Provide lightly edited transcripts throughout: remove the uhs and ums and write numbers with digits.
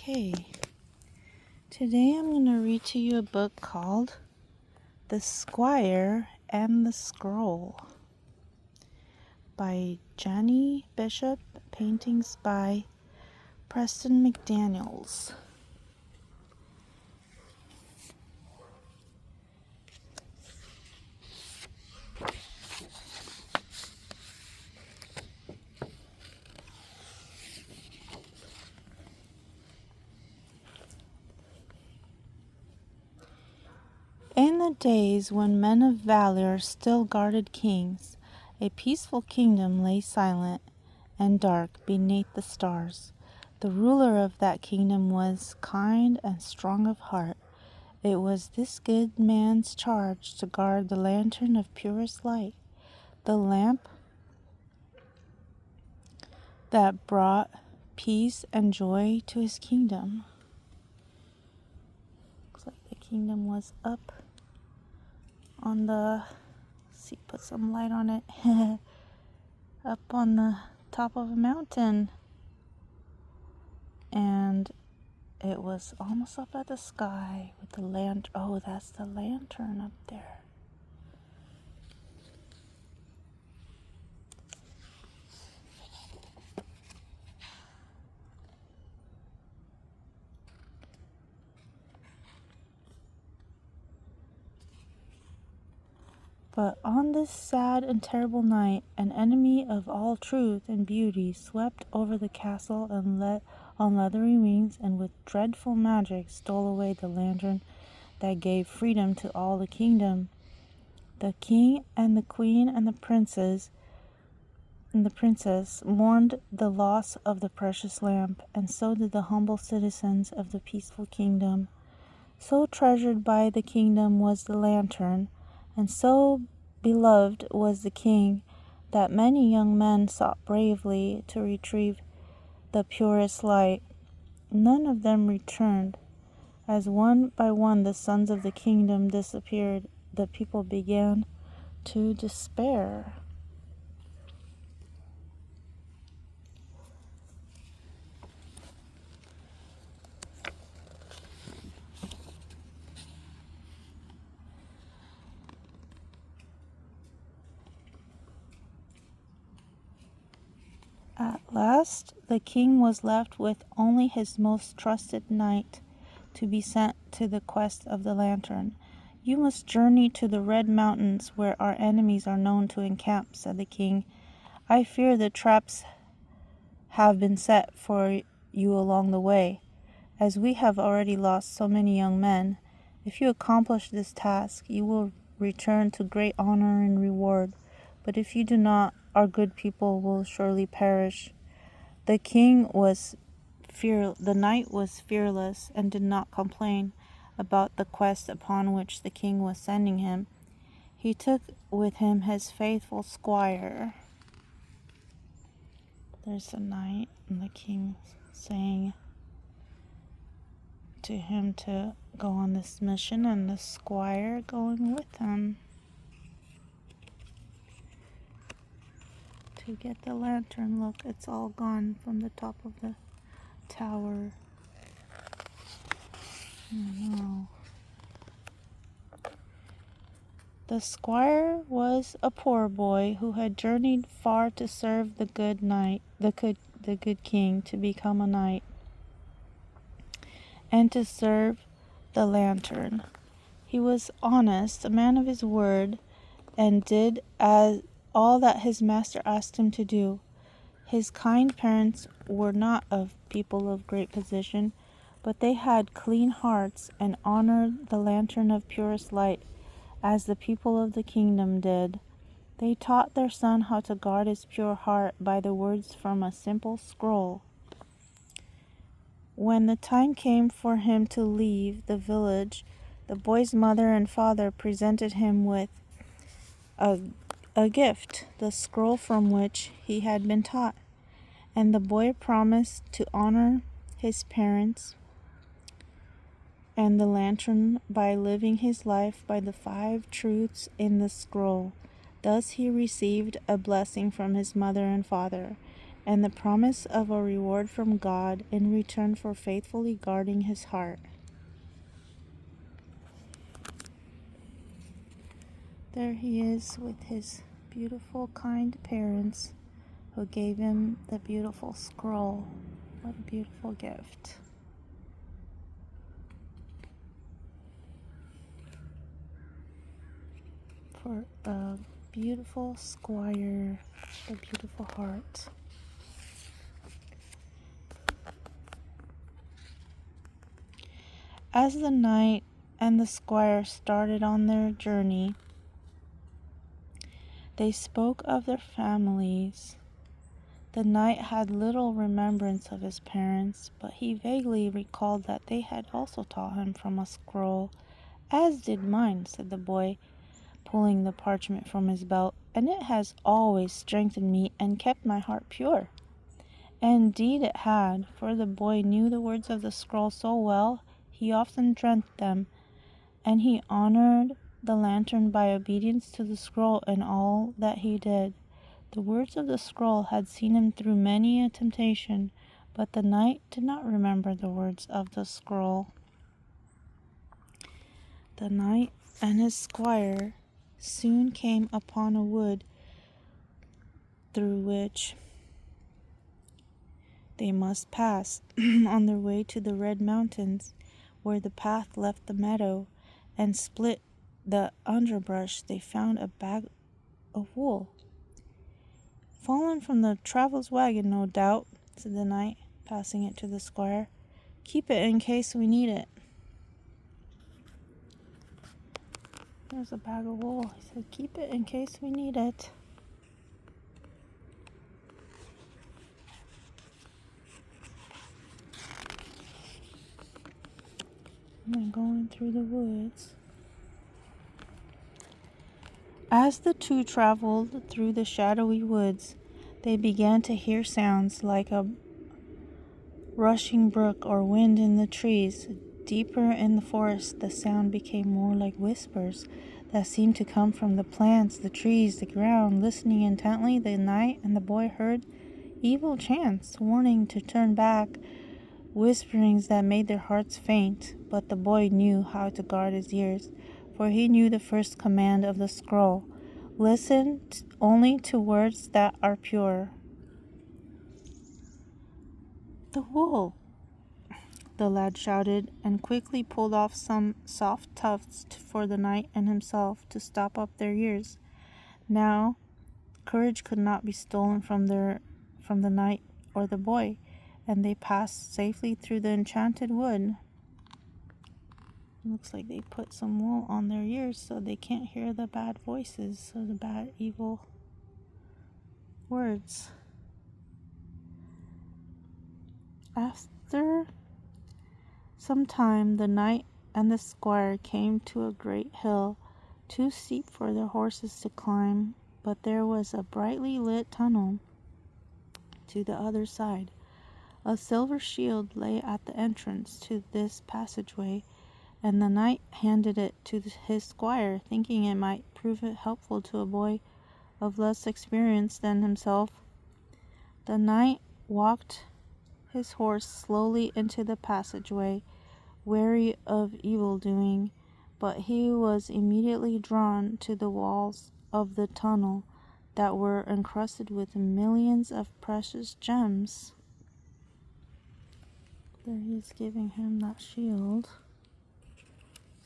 Okay, today I'm going to read to you a book called The Squire and the Scroll by Jenny Bishop, paintings by Preston McDaniels. In the days when men of valor still guarded kings, a peaceful kingdom lay silent and dark beneath the stars. The ruler of that kingdom was kind and strong of heart. It was this good man's charge to guard the lantern of purest light, the lamp that brought peace and joy to his kingdom. Looks like the kingdom was up on the, see, put some light on it, up on the top of a mountain. And it was almost up at the sky with the lantern. Oh, that's the lantern up there. But on this sad and terrible night, an enemy of all truth and beauty swept over the castle and on leathery wings, and with dreadful magic stole away the lantern that gave freedom to all the kingdom. The king and the queen and the princess mourned the loss of the precious lamp, and so did the humble citizens of the peaceful kingdom. So treasured by the kingdom was the lantern, and so beloved was the king, that many young men sought bravely to retrieve the purest light. None of them returned. As one by one the sons of the kingdom disappeared, the people began to despair. At last, the king was left with only his most trusted knight to be sent to the quest of the lantern. "You must journey to the Red Mountains, where our enemies are known to encamp," said the king. "I fear the traps have been set for you along the way, as we have already lost so many young men. If you accomplish this task, you will return to great honor and reward. But if you do not, our good people will surely perish." The knight was fearless and did not complain about the quest upon which the king was sending him. He took with him his faithful squire. There's the knight and the king saying to him to go on this mission, and the squire going with him to get the lantern. Look, it's all gone from the top of the tower. Oh no. The squire was a poor boy who had journeyed far to serve the good king, to become a knight, and to serve the lantern. He was honest, a man of his word, and did all that his master asked him to do. His kind parents were not of people of great position, but they had clean hearts and honored the lantern of purest light, as the people of the kingdom did. They taught their son how to guard his pure heart by the words from a simple scroll. When the time came for him to leave the village, the boy's mother and father presented him with a gift, the scroll from which he had been taught, and the boy promised to honor his parents and the lantern by living his life by the 5 truths in the scroll. Thus he received a blessing from his mother and father, and the promise of a reward from God in return for faithfully guarding his heart. There he is with his beautiful, kind parents who gave him the beautiful scroll. What a beautiful gift. For a beautiful squire, a beautiful heart. As the knight and the squire started on their journey, they spoke of their families. The knight had little remembrance of his parents, but he vaguely recalled that they had also taught him from a scroll. "As did mine," said the boy, pulling the parchment from his belt, "and it has always strengthened me and kept my heart pure." And indeed it had, for the boy knew the words of the scroll so well, he often dreamt them, and he honored the lantern by obedience to the scroll in all that he did. The words of the scroll had seen him through many a temptation, but the knight did not remember the words of the scroll. The knight and his squire soon came upon a wood through which they must pass on their way to the Red Mountains, where the path left the meadow and split the underbrush. They found a bag of wool. "Fallen from the travel's wagon, no doubt," said the knight, passing it to the squire. "Keep it in case we need it." There's a bag of wool. He said, "Keep it in case we need it." And then going through the woods. As the two traveled through the shadowy woods, they began to hear sounds like a rushing brook or wind in the trees. Deeper in the forest, the sound became more like whispers that seemed to come from the plants, the trees, the ground. Listening intently, the knight and the boy heard evil chants, warning to turn back, whisperings that made their hearts faint. But the boy knew how to guard his ears, for he knew the first command of the scroll: "Listen only to words that are pure." "The wool!" the lad shouted, and quickly pulled off some soft tufts for the knight and himself to stop up their ears. Now courage could not be stolen from the knight or the boy, and they passed safely through the enchanted wood. Looks like they put some wool on their ears so they can't hear the bad voices or the bad evil words. After some time, the knight and the squire came to a great hill, too steep for their horses to climb, but there was a brightly lit tunnel to the other side. A silver shield lay at the entrance to this passageway, and the knight handed it to his squire, thinking it might prove helpful to a boy of less experience than himself. The knight walked his horse slowly into the passageway, wary of evil-doing, but he was immediately drawn to the walls of the tunnel that were encrusted with millions of precious gems. There he is giving him that shield.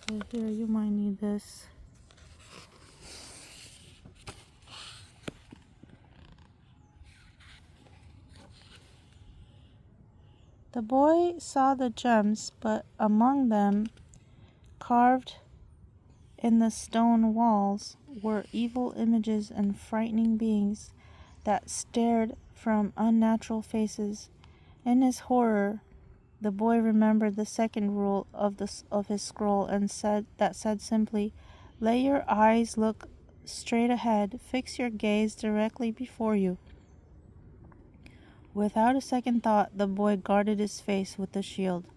So here, you might need this. The boy saw the gems, but among them, carved in the stone walls, were evil images and frightening beings that stared from unnatural faces. In his horror, the boy remembered the second rule of his scroll and said simply, "Let your eyes look straight ahead. Fix your gaze directly before you." Without a second thought, the boy guarded his face with the shield.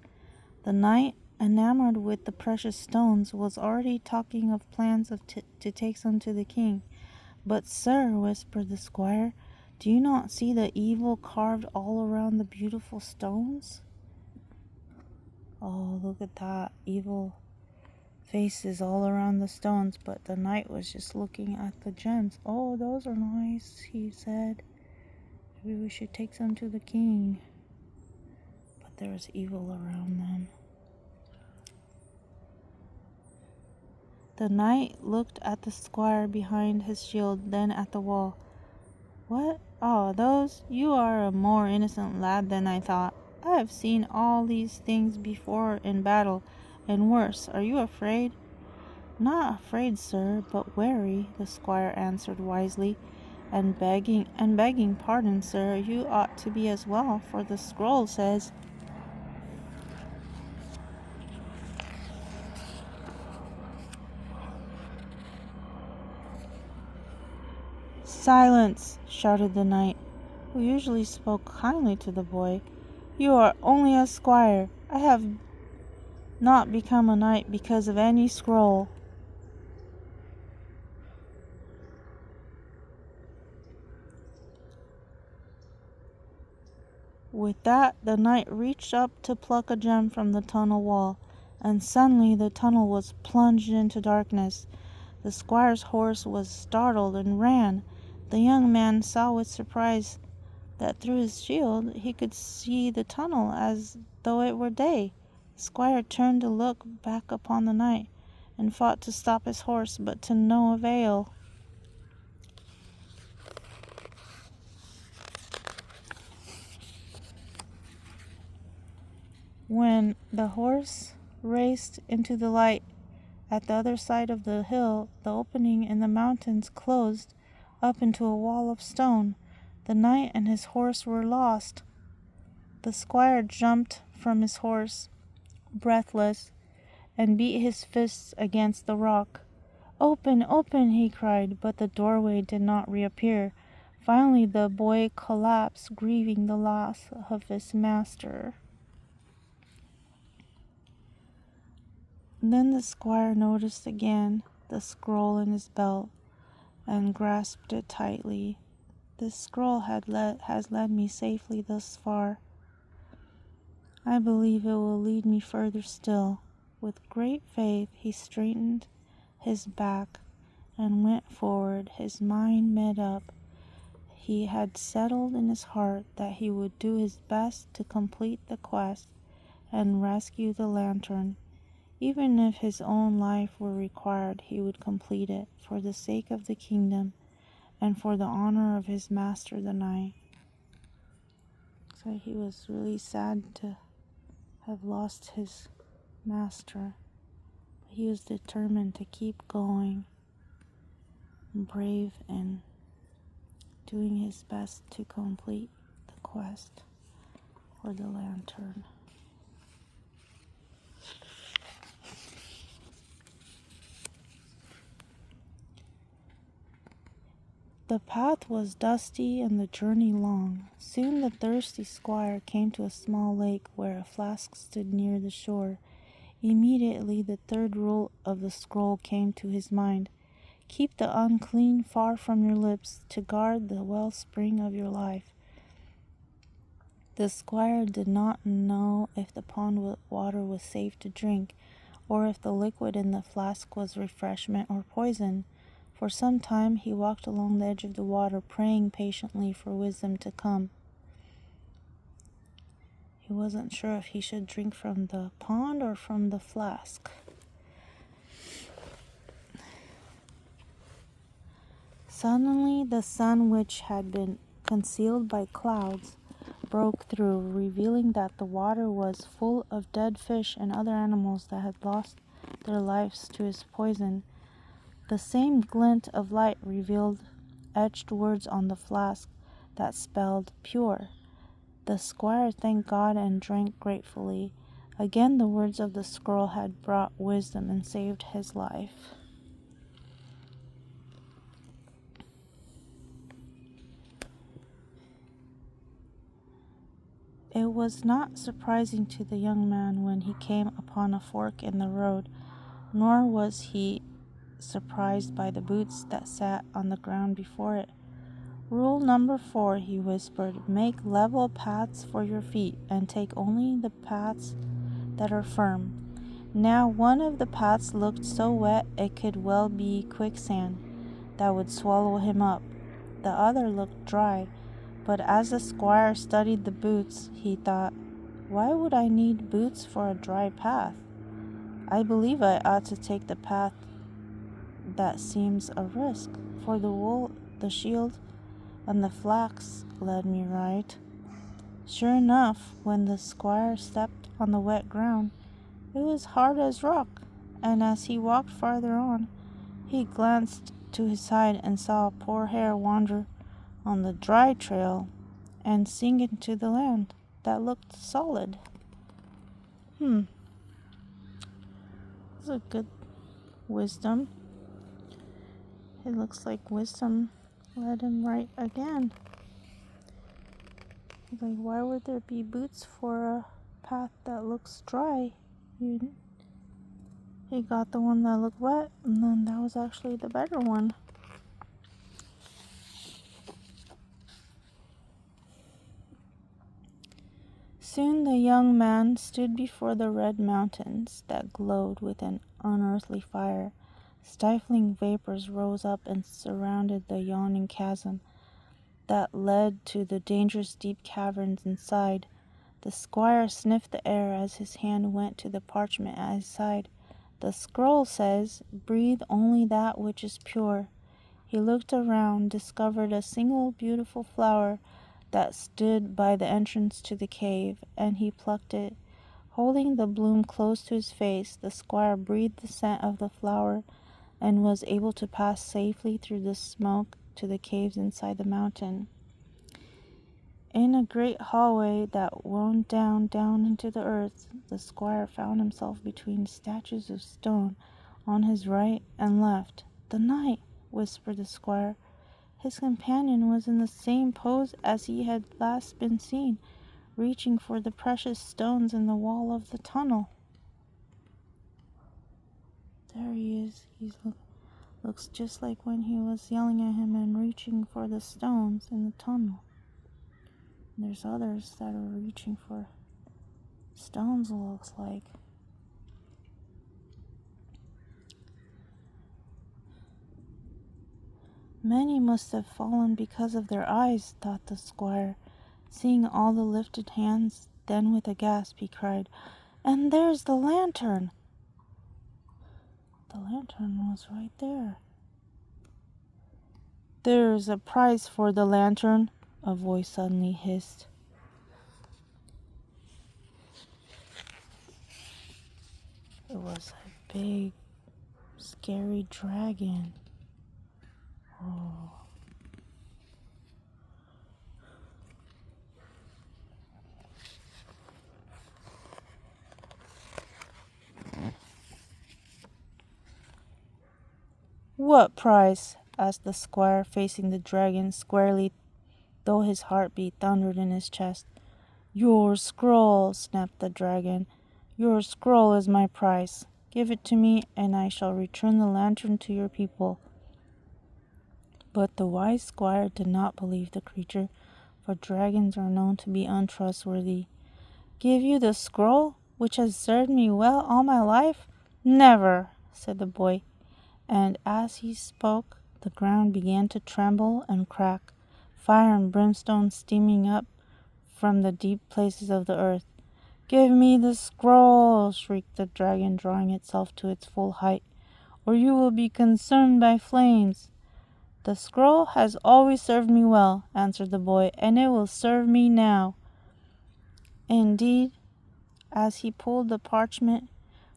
The knight, enamored with the precious stones, was already talking of plans to take some to the king. "But, sir," whispered the squire, Do you not see the evil carved all around the beautiful stones? Oh, look at that. Evil faces all around the stones, but the knight was just looking at the gems. Oh, those are nice, he said. Maybe we should take some to the king. But there was evil around them. The knight looked at the squire behind his shield, then at the wall. What? Oh, those? You are a more innocent lad than I thought. I have seen all these things before in battle, and worse. Are you afraid? Not afraid, sir, but wary, the squire answered wisely, and begging pardon, sir, you ought to be as well, for the scroll says, Silence, shouted the knight, who usually spoke kindly to the boy. You are only a squire. I have not become a knight because of any scroll. With that, the knight reached up to pluck a gem from the tunnel wall, and suddenly the tunnel was plunged into darkness. The squire's horse was startled and ran. The young man saw with surprise that through his shield he could see the tunnel as though it were day. The squire turned to look back upon the knight, and fought to stop his horse, but to no avail. When the horse raced into the light at the other side of the hill, the opening in the mountains closed up into a wall of stone. The knight and his horse were lost. The squire jumped from his horse, breathless, and beat his fists against the rock. Open, open, he cried, but the doorway did not reappear. Finally the boy collapsed, grieving the loss of his master. Then the squire noticed again the scroll in his belt, and grasped it tightly. This scroll has led me safely thus far. I believe it will lead me further still. With great faith he straightened his back and went forward, his mind made up. He had settled in his heart that he would do his best to complete the quest and rescue the lantern. Even if his own life were required, he would complete it for the sake of the kingdom and for the honor of his master the knight. So he was really sad to have lost his master. He was determined to keep going, brave and doing his best to complete the quest for the lantern. The path was dusty and the journey long. Soon the thirsty squire came to a small lake where a flask stood near the shore. Immediately the third rule of the scroll came to his mind. Keep the unclean far from your lips, to guard the wellspring of your life. The squire did not know if the pond water was safe to drink, or if the liquid in the flask was refreshment or poison. For some time he walked along the edge of the water, praying patiently for wisdom to come. He wasn't sure if he should drink from the pond or from the flask. Suddenly the sun, which had been concealed by clouds, broke through, revealing that the water was full of dead fish and other animals that had lost their lives to his poison. The same glint of light revealed etched words on the flask that spelled pure. The squire thanked God and drank gratefully. Again the words of the scroll had brought wisdom and saved his life. It was not surprising to the young man when he came upon a fork in the road, nor was he surprised by the boots that sat on the ground before it. Rule number 4, he whispered. Make level paths for your feet, and take only the paths that are firm. Now one of the paths looked so wet it could well be quicksand that would swallow him up. The other looked dry, but as the squire studied the boots, he thought, why would I need boots for a dry path? I believe I ought to take the path that seems a risk, for the wool, the shield, and the flax led me right. Sure enough, when the squire stepped on the wet ground, it was hard as rock, and as he walked farther on, he glanced to his side and saw a poor hare wander on the dry trail and sink into the land that looked solid. This is a good wisdom. It looks like wisdom led him right again. Like, why would there be boots for a path that looks dry? He got the one that looked wet, and then that was actually the better one. Soon the young man stood before the red mountains that glowed with an unearthly fire. Stifling vapors rose up and surrounded the yawning chasm that led to the dangerous deep caverns inside. The squire sniffed the air as his hand went to the parchment at his side. The scroll says, breathe only that which is pure. He looked around, discovered a single beautiful flower that stood by the entrance to the cave, and he plucked it. Holding the bloom close to his face, the squire breathed the scent of the flower and was able to pass safely through the smoke to the caves inside the mountain. In a great hallway that wound down into the earth, the squire found himself between statues of stone on his right and left. The knight, whispered the squire. His companion was in the same pose as he had last been seen, reaching for the precious stones in the wall of the tunnel. There he is. He looks just like when he was yelling at him and reaching for the stones in the tunnel. There's others that are reaching for stones, it looks like. Many must have fallen because of their eyes, thought the squire. Seeing all the lifted hands, then with a gasp he cried, and there's the lantern! The lantern was right there. There's a price for the lantern, a voice suddenly hissed. It was a big, scary dragon. Oh. What price? Asked the squire, facing the dragon squarely, though his heartbeat thundered in his chest. Your scroll, snapped the dragon. Your scroll is my price. Give it to me, and I shall return the lantern to your people. But the wise squire did not believe the creature, for dragons are known to be untrustworthy. Give you the scroll, which has served me well all my life? Never, said the boy. And as he spoke, the ground began to tremble and crack, fire and brimstone steaming up from the deep places of the earth. Give me the scroll, shrieked the dragon, drawing itself to its full height, or you will be consumed by flames. The scroll has always served me well, answered the boy, and it will serve me now. Indeed, as he pulled the parchment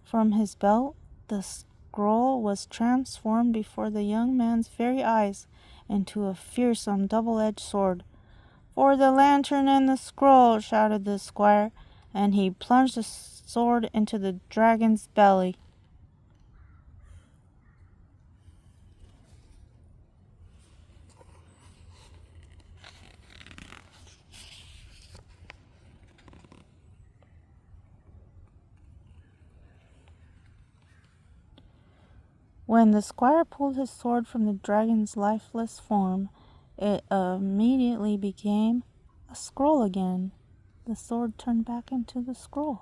from his belt, the scroll was transformed before the young man's very eyes into a fearsome double-edged sword. For the lantern and the scroll, shouted the squire, and he plunged the sword into the dragon's belly. When the squire pulled his sword from the dragon's lifeless form, It immediately became a scroll again. The sword turned back into the scroll.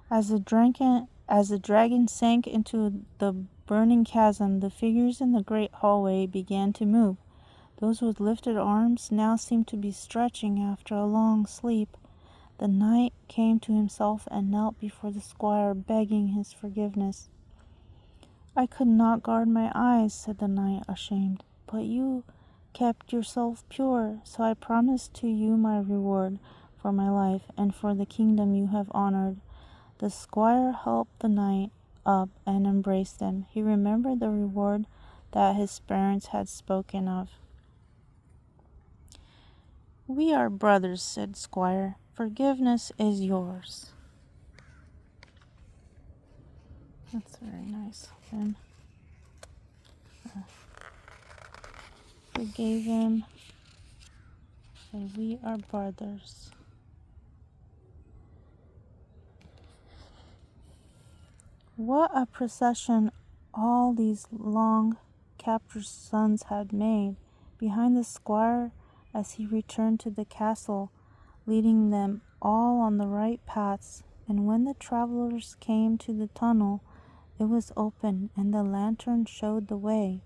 As the dragon sank into the burning chasm, the figures in the great hallway began to move. Those with lifted arms now seemed to be stretching after a long sleep. The knight came to himself and knelt before the squire, begging his forgiveness. "I could not guard my eyes," said the knight, ashamed, "but you kept yourself pure, so I promise to you my reward for my life and for the kingdom you have honored." The squire helped the knight up and embraced him. He remembered the reward that his parents had spoken of. "We are brothers," said Squire. "Forgiveness is yours." That's very nice. Then forgave him. Said, "We are brothers." What a procession all these long captured sons had made behind the squire as he returned to the castle, leading them all on the right paths. And when the travelers came to the tunnel, it was open, and the lantern showed the way.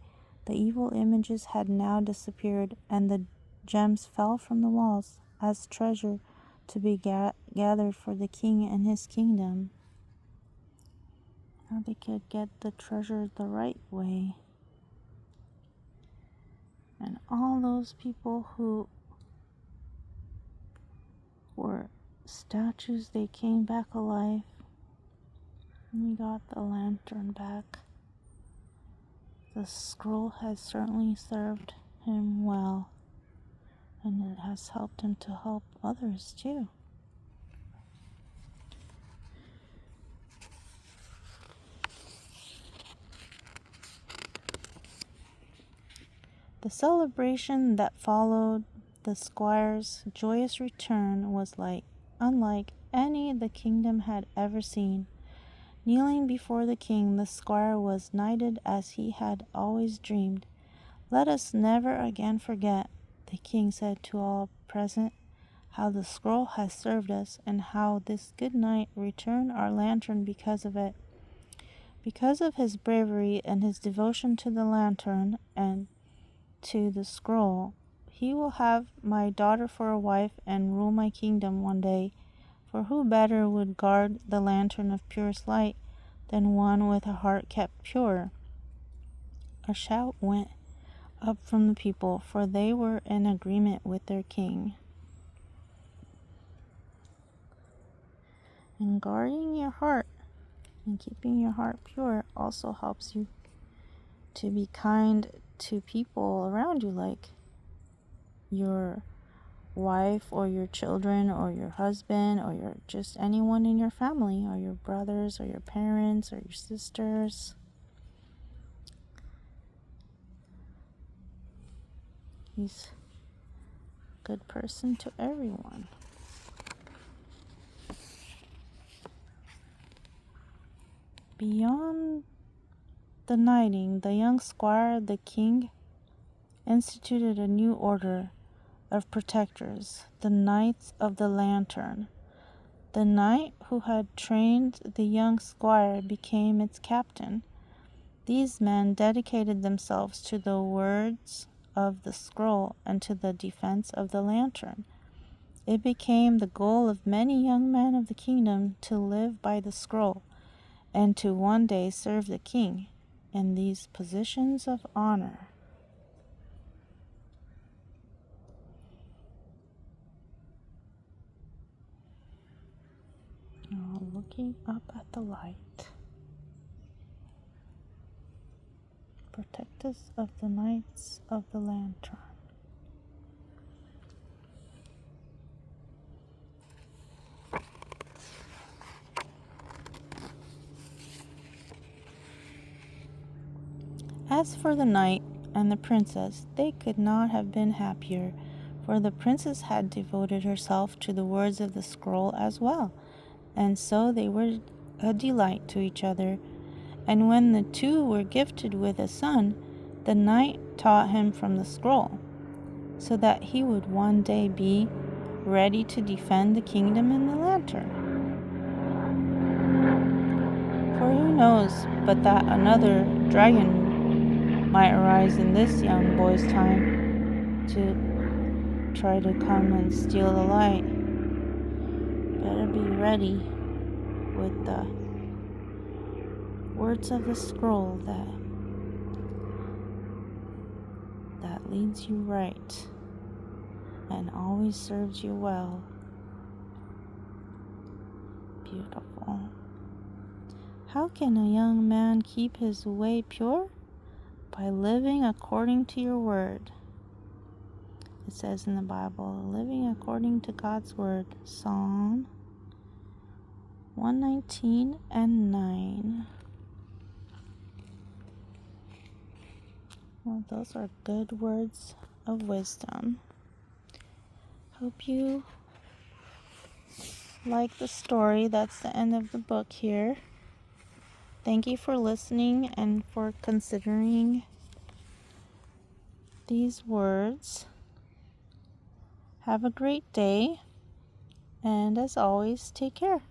The evil images had now disappeared, and the gems fell from the walls as treasure to be gathered for the king and his kingdom. Now they could get the treasure the right way. And all those people who were statues, they came back alive. And he got the lantern back. The scroll has certainly served him well, and it has helped him to help others too. The celebration that followed the squire's joyous return was unlike any the kingdom had ever seen. Kneeling before the king, the squire was knighted as he had always dreamed. "Let us never again forget," the king said to all present, "how the scroll has served us, and how this good knight returned our lantern because of it. Because of his bravery and his devotion to the lantern and to the scroll, he will have my daughter for a wife and rule my kingdom one day. For who better would guard the lantern of purest light than one with a heart kept pure?" A shout went up from the people, for they were in agreement with their king. And guarding your heart and keeping your heart pure also helps you to be kind to people around you, like your wife or your children or your husband or just anyone in your family, or your brothers or your parents or your sisters. He's a good person to everyone. Beyond the knighting, the young squire, the king, instituted a new order of protectors, the Knights of the Lantern. The knight who had trained the young squire became its captain. These men dedicated themselves to the words of the scroll and to the defense of the lantern. It became the goal of many young men of the kingdom to live by the scroll and to one day serve the king in these positions of honor. Now, looking up at the light, protect us of the Knights of the Lantern. As for the knight and the princess, they could not have been happier, for the princess had devoted herself to the words of the scroll as well, and so they were a delight to each other. And when the two were gifted with a son, The knight taught him from the scroll, so that he would one day be ready to defend the kingdom and the lantern. For who knows but that another dragon might arise in this young boy's time to try to come and steal the light. Better be ready with the words of the scroll that leads you right and always serves you well. Beautiful. How can a young man keep his way pure? By living according to your word. It says in the Bible, living according to God's word. Psalm 119 and 9. Well, those are good words of wisdom. Hope you like the story. That's the end of the book here. Thank you for listening and for considering these words. Have a great day, and as always, take care.